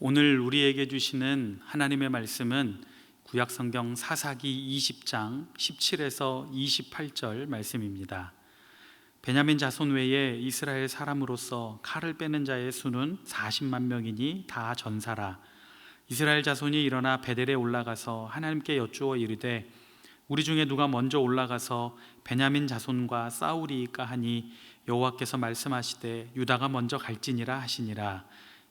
오늘 우리에게 주시는 하나님의 말씀은 구약성경 사사기 20장 17에서 28절 말씀입니다. 베냐민 자손 외에 이스라엘 사람으로서 칼을 빼는 자의 수는 40만 명이니 다 전사라. 이스라엘 자손이 일어나 베델에 올라가서 하나님께 여쭈어 이르되 우리 중에 누가 먼저 올라가서 베냐민 자손과 싸우리이까 하니 여호와께서 말씀하시되 유다가 먼저 갈지니라 하시니라.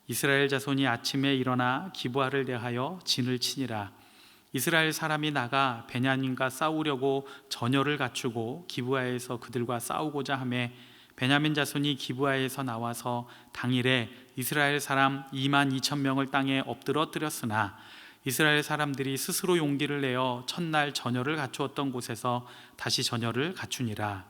이스라엘 자손이 아침에 일어나 기브아를 대하여 진을 치니라. 이스라엘 사람이 나가 베냐민과 싸우려고 전열을 갖추고 기브아에서 그들과 싸우고자 하매 베냐민 자손이 기브아에서 나와서 당일에 이스라엘 사람 2만 2천 명을 땅에 엎드러뜨렸으나 이스라엘 사람들이 스스로 용기를 내어 첫날 전열을 갖추었던 곳에서 다시 전열을 갖추니라.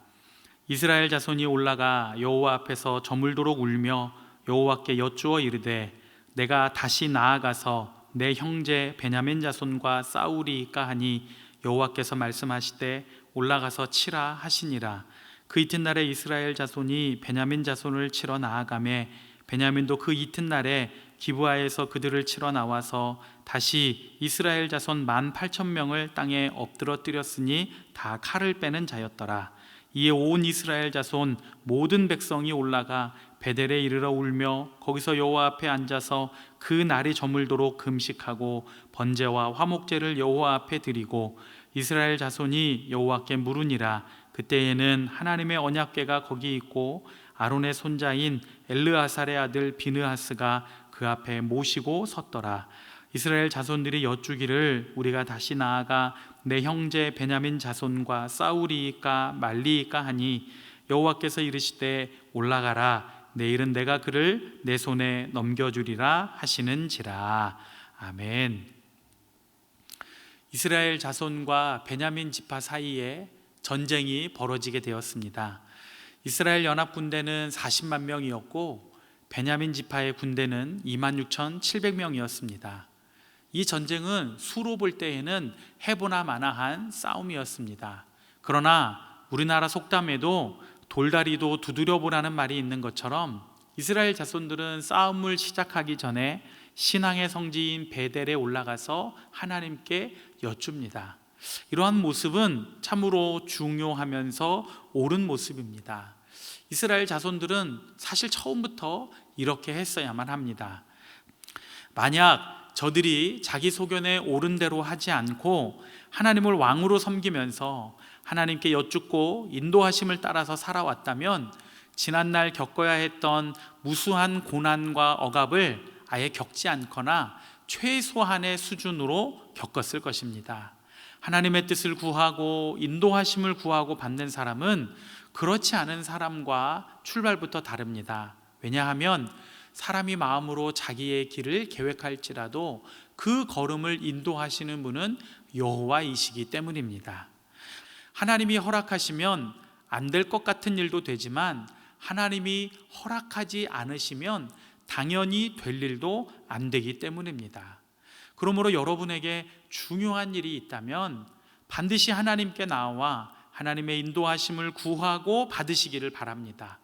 이스라엘 자손이 올라가 여호와 앞에서 저물도록 울며 여호와께 여쭈어 이르되 내가 다시 나아가서 내 형제 베냐민 자손과 싸우리이까 하니 여호와께서 말씀하시되 올라가서 치라 하시니라. 그 이튿날에 이스라엘 자손이 베냐민 자손을 치러 나아가매 베냐민도 그 이튿날에 기브아에서 그들을 치러 나와서 다시 이스라엘 자손 18,000명을 땅에 엎드러뜨렸으니 다 칼을 빼는 자였더라. 이에 온 이스라엘 자손 모든 백성이 올라가 베델에 이르러 울며 거기서 여호와 앞에 앉아서 그 날이 저물도록 금식하고 번제와 화목제를 여호와 앞에 드리고 이스라엘 자손이 여호와께 물으니라. 그때에는 하나님의 언약궤가 거기 있고 아론의 손자인 엘르아살의 아들 비느하스가 그 앞에 모시고 섰더라. 이스라엘 자손들이 여쭈기를 우리가 다시 나아가 내 형제 베냐민 자손과 싸우리이까 말리이까 하니 여호와께서 이르시되 올라가라. 내일은 내가 그를 내 손에 넘겨주리라 하시는지라. 아멘. 이스라엘 자손과 베냐민 지파 사이에 전쟁이 벌어지게 되었습니다. 이스라엘 연합군대는 40만 명이었고 베냐민 지파의 군대는 26,700명이었습니다. 이 전쟁은 수로 볼 때에는 해보나 마나한 싸움이었습니다. 그러나 우리나라 속담에도 돌다리도 두드려보라는 말이 있는 것처럼 이스라엘 자손들은 싸움을 시작하기 전에 신앙의 성지인 베델에 올라가서 하나님께 여쭙니다. 이러한 모습은 참으로 중요하면서 옳은 모습입니다. 이스라엘 자손들은 사실 처음부터 이렇게 했어야만 합니다. 만약 저들이 자기 소견에 옳은 대로 하지 않고 하나님을 왕으로 섬기면서 하나님께 여쭙고 인도하심을 따라서 살아왔다면 지난날 겪어야 했던 무수한 고난과 억압을 아예 겪지 않거나 최소한의 수준으로 겪었을 것입니다. 하나님의 뜻을 구하고 인도하심을 구하고 받는 사람은 그렇지 않은 사람과 출발부터 다릅니다. 왜냐하면 사람이 마음으로 자기의 길을 계획할지라도 그 걸음을 인도하시는 분은 여호와이시기 때문입니다. 하나님이 허락하시면 안 될 것 같은 일도 되지만 하나님이 허락하지 않으시면 당연히 될 일도 안 되기 때문입니다. 그러므로 여러분에게 중요한 일이 있다면 반드시 하나님께 나와 하나님의 인도하심을 구하고 받으시기를 바랍니다.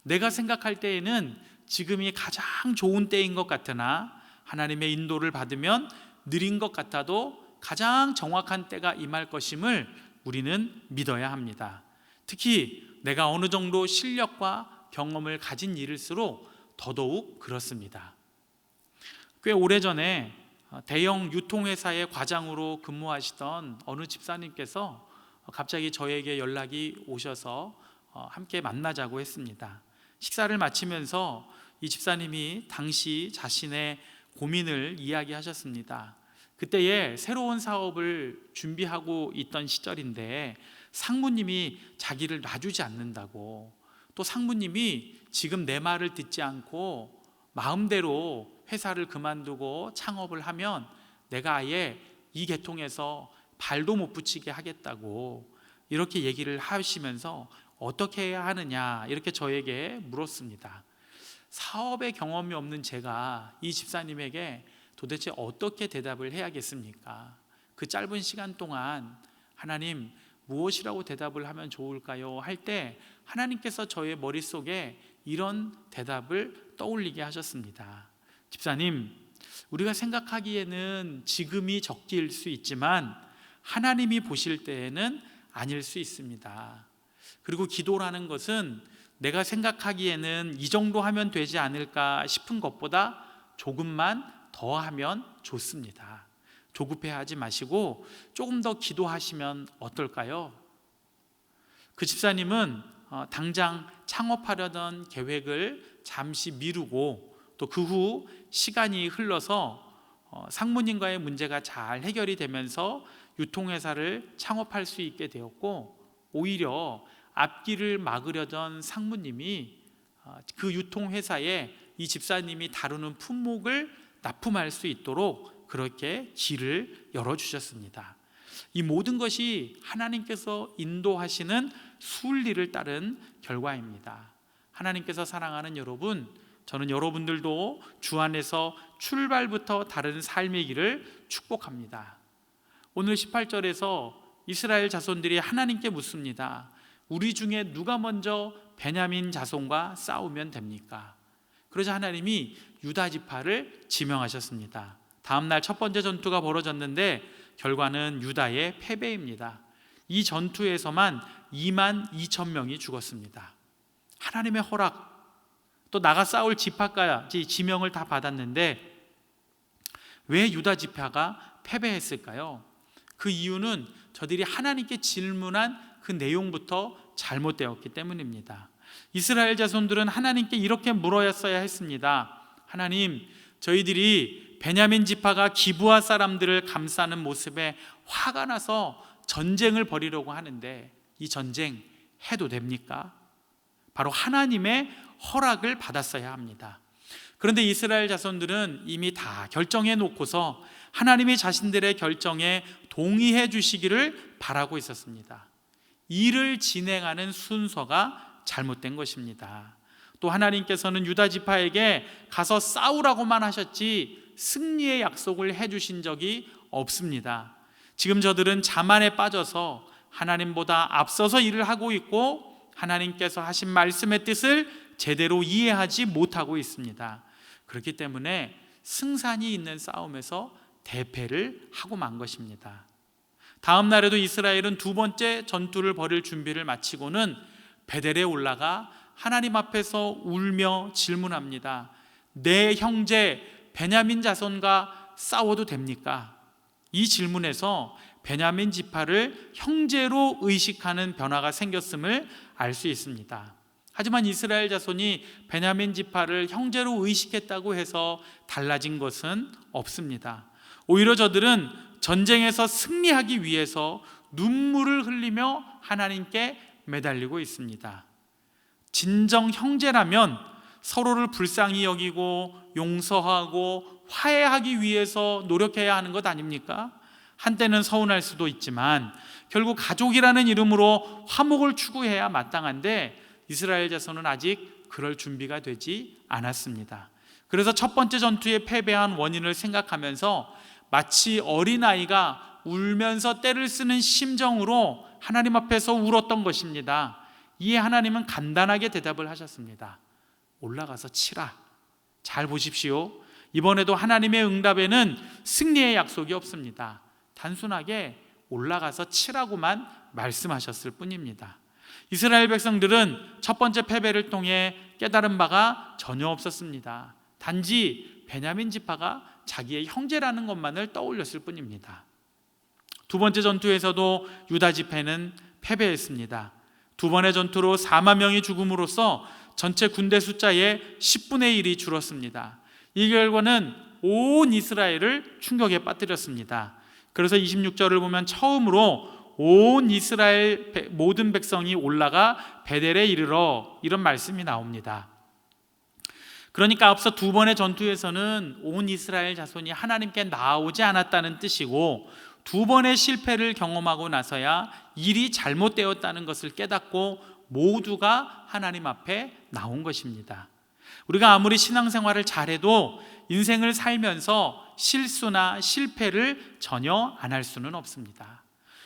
내가 생각할 때에는 지금이 가장 좋은 때인 것 같으나 하나님의 인도를 받으면 느린 것 같아도 가장 정확한 때가 임할 것임을 우리는 믿어야 합니다. 특히 내가 어느 정도 실력과 경험을 가진 일일수록 더더욱 그렇습니다. 꽤 오래전에 대형 유통회사의 과장으로 근무하시던 어느 집사님께서 갑자기 저에게 연락이 오셔서 함께 만나자고 했습니다. 식사를 마치면서 이 집사님이 당시 자신의 고민을 이야기하셨습니다. 그때에 새로운 사업을 준비하고 있던 시절인데 상무님이 자기를 놔주지 않는다고, 또 상무님이 지금 내 말을 듣지 않고 마음대로 회사를 그만두고 창업을 하면 내가 아예 이 계통에서 발도 못 붙이게 하겠다고 이렇게 얘기를 하시면서 어떻게 해야 하느냐 이렇게 저에게 물었습니다. 사업의 경험이 없는 제가 이 집사님에게 도대체 어떻게 대답을 해야겠습니까? 그 짧은 시간 동안 하나님 무엇이라고 대답을 하면 좋을까요? 할 때 하나님께서 저의 머릿속에 이런 대답을 떠올리게 하셨습니다. 집사님, 우리가 생각하기에는 지금이 적기일 수 있지만 하나님이 보실 때에는 아닐 수 있습니다. 그리고 기도라는 것은 내가 생각하기에는 이 정도 하면 되지 않을까 싶은 것보다 조금만 더 하면 좋습니다. 조급해하지 마시고 조금 더 기도하시면 어떨까요? 그 집사님은 당장 창업하려던 계획을 잠시 미루고 또 그 후 시간이 흘러서 상무님과의 문제가 잘 해결이 되면서 유통회사를 창업할 수 있게 되었고, 오히려 앞길을 막으려던 상무님이 그 유통회사에 이 집사님이 다루는 품목을 납품할 수 있도록 그렇게 길을 열어주셨습니다. 이 모든 것이 하나님께서 인도하시는 순리를 따른 결과입니다. 하나님께서 사랑하는 여러분, 저는 여러분들도 주 안에서 출발부터 다른 삶의 길을 축복합니다. 오늘 18절에서 이스라엘 자손들이 하나님께 묻습니다. 우리 중에 누가 먼저 베냐민 자손과 싸우면 됩니까? 그러자 하나님이 유다 지파를 지명하셨습니다. 다음 날 첫 번째 전투가 벌어졌는데 결과는 유다의 패배입니다. 이 전투에서만 2만 2천 명이 죽었습니다. 하나님의 허락, 또 나가 싸울 지파까지 지명을 다 받았는데 왜 유다 지파가 패배했을까요? 그 이유는 저들이 하나님께 질문한 그 내용부터 잘못되었기 때문입니다. 이스라엘 자손들은 하나님께 이렇게 물어야 했습니다. 하나님, 저희들이 베냐민 지파가 기브아 사람들을 감싸는 모습에 화가 나서 전쟁을 벌이려고 하는데 이 전쟁 해도 됩니까? 바로 하나님의 허락을 받았어야 합니다. 그런데 이스라엘 자손들은 이미 다 결정해 놓고서 하나님이 자신들의 결정에 동의해 주시기를 바라고 있었습니다. 일을 진행하는 순서가 잘못된 것입니다. 또 하나님께서는 유다 지파에게 가서 싸우라고만 하셨지 승리의 약속을 해주신 적이 없습니다. 지금 저들은 자만에 빠져서 하나님보다 앞서서 일을 하고 있고 하나님께서 하신 말씀의 뜻을 제대로 이해하지 못하고 있습니다. 그렇기 때문에 승산이 있는 싸움에서 대패를 하고 만 것입니다. 다음 날에도 이스라엘은 두 번째 전투를 벌일 준비를 마치고는 베델에 올라가 하나님 앞에서 울며 질문합니다. 내 형제 베냐민 자손과 싸워도 됩니까? 이 질문에서 베냐민 지파를 형제로 의식하는 변화가 생겼음을 알 수 있습니다. 하지만 이스라엘 자손이 베냐민 지파를 형제로 의식했다고 해서 달라진 것은 없습니다. 오히려 저들은 전쟁에서 승리하기 위해서 눈물을 흘리며 하나님께 매달리고 있습니다. 진정 형제라면 서로를 불쌍히 여기고 용서하고 화해하기 위해서 노력해야 하는 것 아닙니까? 한때는 서운할 수도 있지만 결국 가족이라는 이름으로 화목을 추구해야 마땅한데 이스라엘 자손은 아직 그럴 준비가 되지 않았습니다. 그래서 첫 번째 전투에 패배한 원인을 생각하면서 마치 어린아이가 울면서 떼를 쓰는 심정으로 하나님 앞에서 울었던 것입니다. 이에 하나님은 간단하게 대답을 하셨습니다. 올라가서 치라. 잘 보십시오. 이번에도 하나님의 응답에는 승리의 약속이 없습니다. 단순하게 올라가서 치라고만 말씀하셨을 뿐입니다. 이스라엘 백성들은 첫 번째 패배를 통해 깨달은 바가 전혀 없었습니다. 단지 베냐민 지파가 자기의 형제라는 것만을 떠올렸을 뿐입니다. 두 번째 전투에서도 유다 지파는 패배했습니다. 두 번의 전투로 4만 명이 죽음으로써 전체 군대 숫자의 10분의 1이 줄었습니다. 이 결과는 온 이스라엘을 충격에 빠뜨렸습니다. 그래서 26절을 보면 처음으로 온 이스라엘 모든 백성이 올라가 베델에 이르러 이런 말씀이 나옵니다. 그러니까 앞서 두 번의 전투에서는 온 이스라엘 자손이 하나님께 나아오지 않았다는 뜻이고 두 번의 실패를 경험하고 나서야 일이 잘못되었다는 것을 깨닫고 모두가 하나님 앞에 나온 것입니다. 우리가 아무리 신앙생활을 잘해도 인생을 살면서 실수나 실패를 전혀 안 할 수는 없습니다.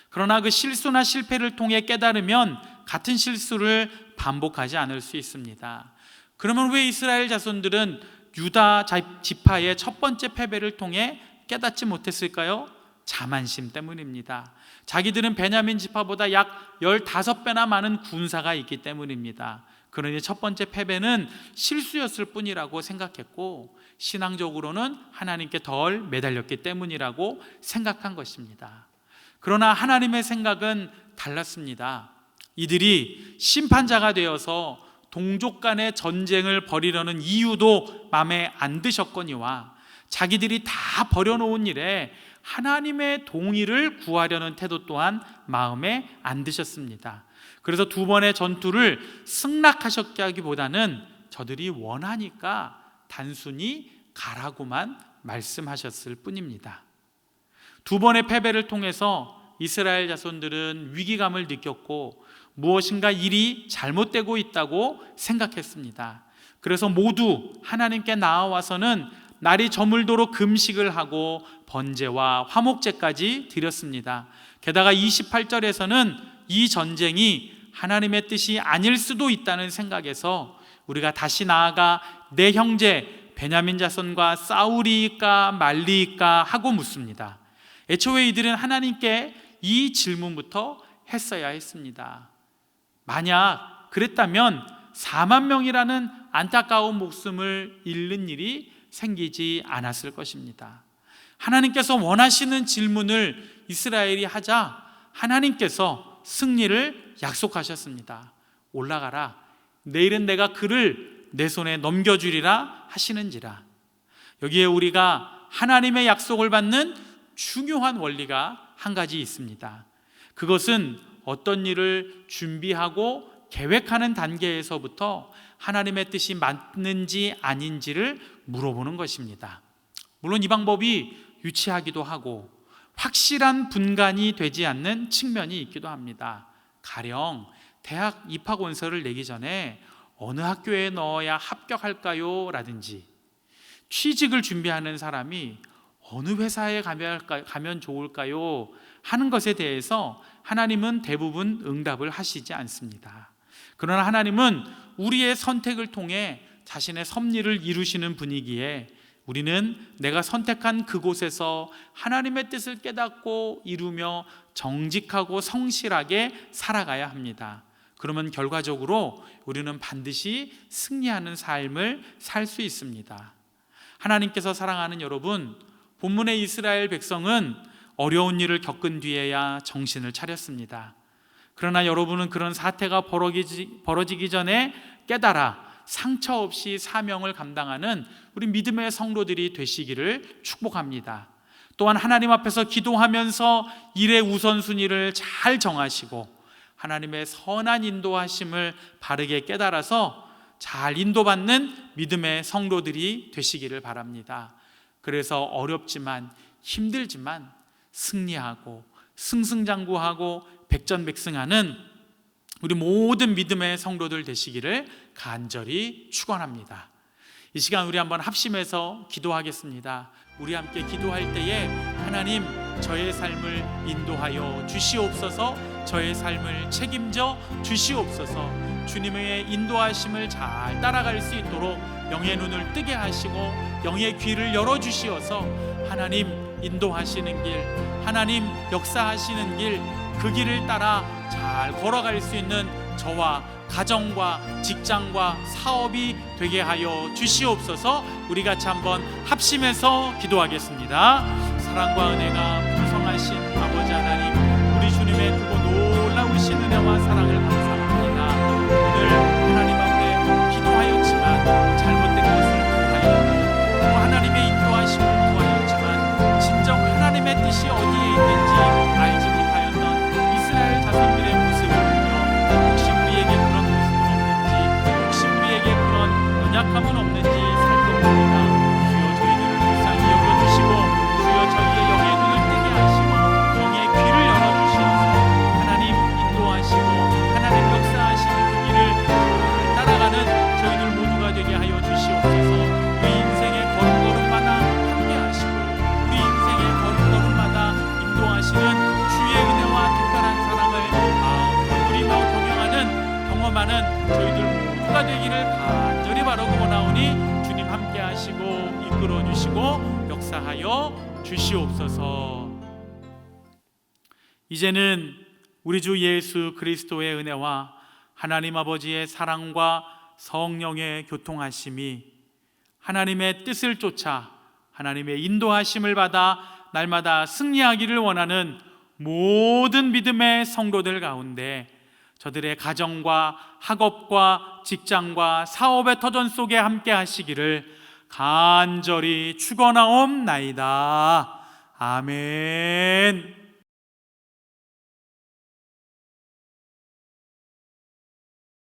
그러나 그 실수나 실패를 통해 깨달으면 같은 실수를 반복하지 않을 수 있습니다. 그러면 왜 이스라엘 자손들은 유다 지파의 첫 번째 패배를 통해 깨닫지 못했을까요? 자만심 때문입니다. 자기들은 베냐민 지파보다 약 15배나 많은 군사가 있기 때문입니다. 그러니 첫 번째 패배는 실수였을 뿐이라고 생각했고, 신앙적으로는 하나님께 덜 매달렸기 때문이라고 생각한 것입니다. 그러나 하나님의 생각은 달랐습니다. 이들이 심판자가 되어서 동족 간의 전쟁을 벌이려는 이유도 마음에 안 드셨거니와 자기들이 다 버려놓은 일에 하나님의 동의를 구하려는 태도 또한 마음에 안 드셨습니다. 그래서 두 번의 전투를 승낙하셨게 하기보다는 저들이 원하니까 단순히 가라고만 말씀하셨을 뿐입니다. 두 번의 패배를 통해서 이스라엘 자손들은 위기감을 느꼈고 무엇인가 일이 잘못되고 있다고 생각했습니다. 그래서 모두 하나님께 나아와서는 날이 저물도록 금식을 하고 번제와 화목제까지 드렸습니다. 게다가 28절에서는 이 전쟁이 하나님의 뜻이 아닐 수도 있다는 생각에서 우리가 다시 나아가 내 형제 베냐민 자손과 싸우리이까 말리이까 하고 묻습니다. 애초에 이들은 하나님께 이 질문부터 했어야 했습니다. 만약 그랬다면 4만 명이라는 안타까운 목숨을 잃는 일이 생기지 않았을 것입니다. 하나님께서 원하시는 질문을 이스라엘이 하자 하나님께서 승리를 약속하셨습니다. 올라가라, 내일은 내가 그를 내 손에 넘겨주리라 하시는지라. 여기에 우리가 하나님의 약속을 받는 중요한 원리가 한 가지 있습니다. 그것은 어떤 일을 준비하고 계획하는 단계에서부터 하나님의 뜻이 맞는지 아닌지를 물어보는 것입니다. 물론 이 방법이 유치하기도 하고 확실한 분간이 되지 않는 측면이 있기도 합니다. 가령 대학 입학원서를 내기 전에 어느 학교에 넣어야 합격할까요? 라든지 취직을 준비하는 사람이 어느 회사에 가면 좋을까요? 하는 것에 대해서 하나님은 대부분 응답을 하시지 않습니다. 그러나 하나님은 우리의 선택을 통해 자신의 섭리를 이루시는 분이기에 우리는 내가 선택한 그곳에서 하나님의 뜻을 깨닫고 이루며 정직하고 성실하게 살아가야 합니다. 그러면 결과적으로 우리는 반드시 승리하는 삶을 살 수 있습니다. 하나님께서 사랑하는 여러분, 본문의 이스라엘 백성은 어려운 일을 겪은 뒤에야 정신을 차렸습니다. 그러나 여러분은 그런 사태가 벌어지기 전에 깨달아 상처 없이 사명을 감당하는 우리 믿음의 성도들이 되시기를 축복합니다. 또한 하나님 앞에서 기도하면서 일의 우선순위를 잘 정하시고 하나님의 선한 인도하심을 바르게 깨달아서 잘 인도받는 믿음의 성도들이 되시기를 바랍니다. 그래서 어렵지만 힘들지만 승리하고 승승장구하고 백전백승하는 우리 모든 믿음의 성도들 되시기를 간절히 축원합니다. 이 시간 우리 한번 합심해서 기도하겠습니다. 우리 함께 기도할 때에 하나님, 저의 삶을 인도하여 주시옵소서, 저의 삶을 책임져 주시옵소서. 주님의 인도하심을 잘 따라갈 수 있도록 영의 눈을 뜨게 하시고 영의 귀를 열어주시어서 하나님 인도하시는 길, 하나님 역사하시는 길, 그 길을 따라 잘 걸어갈 수 있는 저와 가정과 직장과 사업이 되게 하여 주시옵소서. 우리 같이 한번 합심해서 기도하겠습니다. 사랑과 은혜가 풍성하신 아버지 하나님, 우리 주님의 크고 놀라우신 은혜와 사랑을 감사합니다. 오늘 하나님 앞에 기도하였지만 잘못된 것을 구하였고 또 하나님의 인도하심을 구하였지만 진정 하나님의 뜻이 어디에 있는지 알지 못하였던 이스라엘 자손들의 모습을 보며 혹시 우리에게 그런 모습은 없는지, 혹시 우리에게 그런 연약함은 없는지 살펴봅니다. 주여 저희들을 불쌍히 여겨주시고 주여 저희의 영의 눈을 뜨게 하시고 영의 귀를 열어주시어서 하나님 인도하시고 하나님 역사하시는 그 길을 잘 따라가는 저희들 모두가 되게 하여 주시옵소서. 우리 인생의 걸음걸음마다 함께 하시고 우리 인생의 걸음걸음마다 인도하시는 주의 은혜와 특별한 사랑을 누리며 경험하는 저희들 모두가 되기를 간절히 바라고 원하오니 주님 함께 인도하시고 이끌어 주시고 역사하여 주시옵소서. 이제는 우리 주 예수 그리스도의 은혜와 하나님 아버지의 사랑과 성령의 교통하심이 하나님의 뜻을 쫓아 하나님의 인도하심을 받아 날마다 승리하기를 원하는 모든 믿음의 성도들 가운데 저들의 가정과 학업과 직장과 사업의 터전 속에 함께 하시기를 간절히 축원하옵나이다. 아멘.